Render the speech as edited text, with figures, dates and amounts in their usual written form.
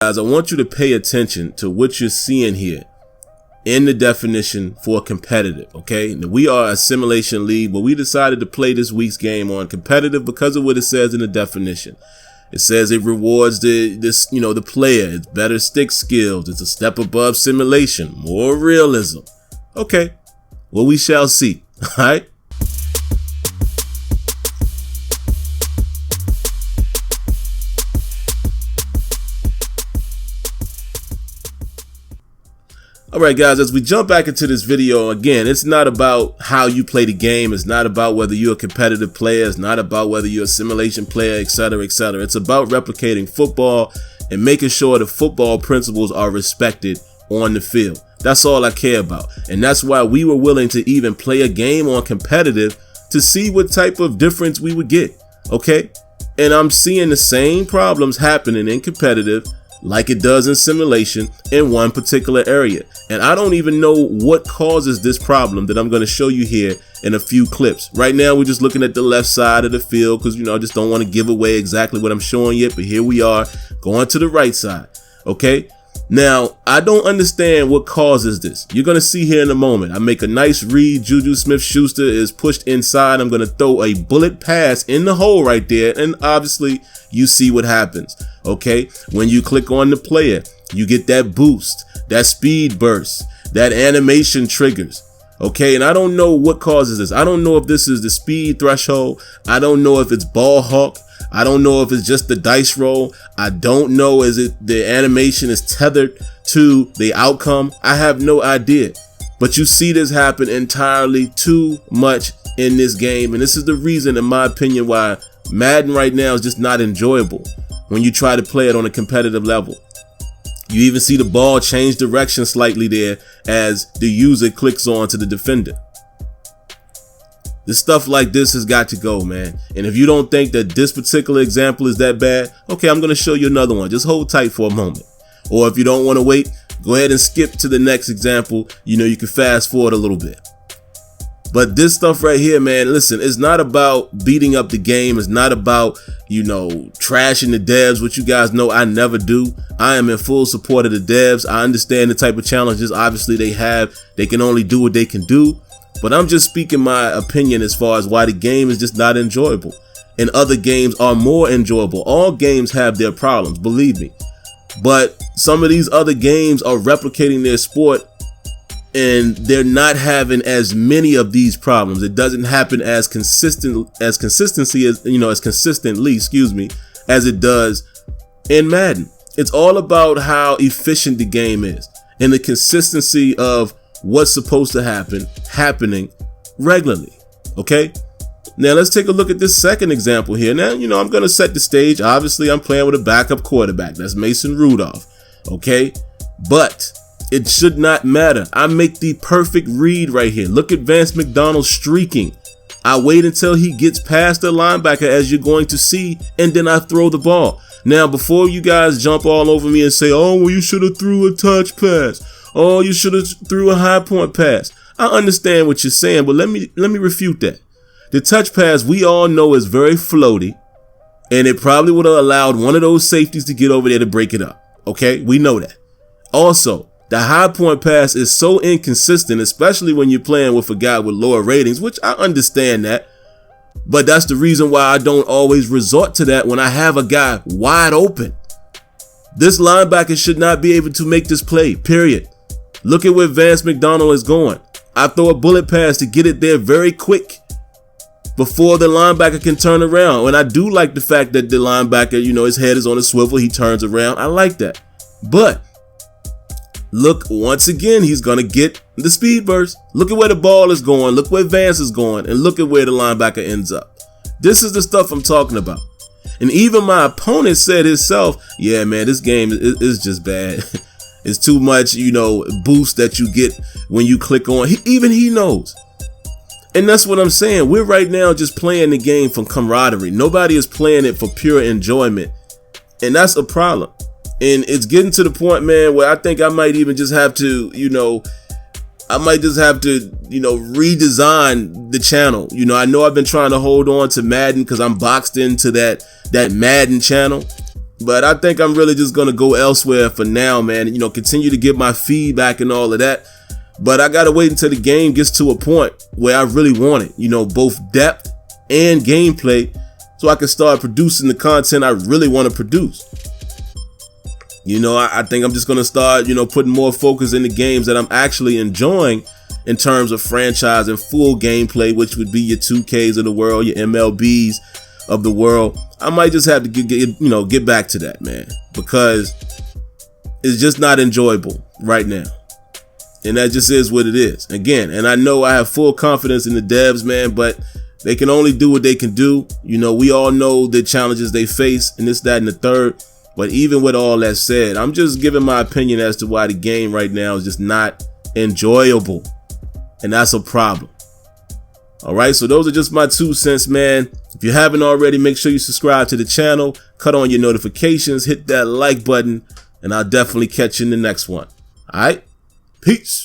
guys, I want you to pay attention to what you're seeing here in the definition for competitive, okay? Now, we are a simulation league, but we decided to play this week's game on competitive because of what it says in the definition. It says it rewards the player. It's better stick skills. It's a step above simulation, more realism. Okay, well, we shall see, all right? All right, guys, as we jump back into this video, again, it's not about how you play the game. It's not about whether you're a competitive player. It's not about whether you're a simulation player, etc., etc. It's about replicating football and making sure the football principles are respected on the field. That's all I care about. And that's why we were willing to even play a game on competitive to see what type of difference we would get, okay? And I'm seeing the same problems happening in competitive like it does in simulation in one particular area. And I don't even know what causes this problem that I'm going to show you here in a few clips. Right now, we're just looking at the left side of the field because, I just don't want to give away exactly what I'm showing yet. But here we are going to the right side. Okay. Now, I don't understand what causes this. You're going to see here in a moment. I make a nice read. Juju Smith-Schuster is pushed inside. I'm going to throw a bullet pass in the hole right there. And obviously, you see what happens. Okay, when you click on the player, you get that boost, that speed burst, that animation triggers. Okay, and I don't know what causes this. I don't know if this is the speed threshold. I don't know if it's ball hawk. I don't know if it's just the dice roll. I don't know is it the animation is tethered to the outcome. I have no idea. But you see this happen entirely too much in this game. And this is the reason, in my opinion, why Madden right now is just not enjoyable when you try to play it on a competitive level. You even see the ball change direction slightly there as the user clicks on to the defender. This stuff like this has got to go, man. And if you don't think that this particular example is that bad, okay, I'm going to show you another one. Just hold tight for a moment. Or if you don't want to wait, go ahead and skip to the next example. You can fast forward a little bit. But this stuff right here, man, listen, it's not about beating up the game. It's not about, trashing the devs, which you guys know I never do. I am in full support of the devs. I understand the type of challenges, obviously, they have. They can only do what they can do. But I'm just speaking my opinion as far as why the game is just not enjoyable. And other games are more enjoyable. All games have their problems, believe me. But some of these other games are replicating their sport, and they're not having as many of these problems. It doesn't happen as consistently as it does in Madden. It's all about how efficient the game is and the consistency of what's supposed to happening regularly. Okay. Now let's take a look at this second example here. Now, I'm going to set the stage. Obviously, I'm playing with a backup quarterback. That's Mason Rudolph. Okay. But it should not matter. I make the perfect read right here. Look at Vance McDonald streaking. I wait until he gets past the linebacker, as you're going to see, and then I throw the ball. Now, before you guys jump all over me and say, oh, well, you should have threw a touch pass. Oh, you should have threw a high point pass. I understand what you're saying, but let me refute that. The touch pass, we all know, is very floaty, and it probably would have allowed one of those safeties to get over there to break it up. Okay, we know that. Also, the high point pass is so inconsistent, especially when you're playing with a guy with lower ratings, which I understand that. But that's the reason why I don't always resort to that when I have a guy wide open. This linebacker should not be able to make this play, period. Look at where Vance McDonald is going. I throw a bullet pass to get it there very quick before the linebacker can turn around. And I do like the fact that the linebacker, his head is on a swivel. He turns around. I like that. But look, once again, he's going to get the speed burst. Look at where the ball is going. Look where Vance is going. And look at where the linebacker ends up. This is the stuff I'm talking about. And even my opponent said himself, yeah, man, this game is just bad. It's too much, boost that you get when you click on. Even he knows. And that's what I'm saying. We're right now just playing the game for camaraderie. Nobody is playing it for pure enjoyment. And that's a problem. And it's getting to the point, man, where I think I might even just have to, redesign the channel. I know I've been trying to hold on to Madden because I'm boxed into that Madden channel. But I think I'm really just going to go elsewhere for now, man. You know, continue to give my feedback and all of that. But I got to wait until the game gets to a point where I really want it, you know, both depth and gameplay, so I can start producing the content I really want to produce. You know, I think I'm just going to start, you know, putting more focus in the games that I'm actually enjoying in terms of franchise and full gameplay, which would be your 2Ks of the world, your MLBs of the world. I might just have to get back to that, man, because it's just not enjoyable right now. And that just is what it is. Again, and I know I have full confidence in the devs, man, but they can only do what they can do. You know, we all know the challenges they face and this, that, and the third. But even with all that said, I'm just giving my opinion as to why the game right now is just not enjoyable. And that's a problem. All right, so those are just my 2 cents, man. If you haven't already, make sure you subscribe to the channel, cut on your notifications, hit that like button, and I'll definitely catch you in the next one. All right, peace.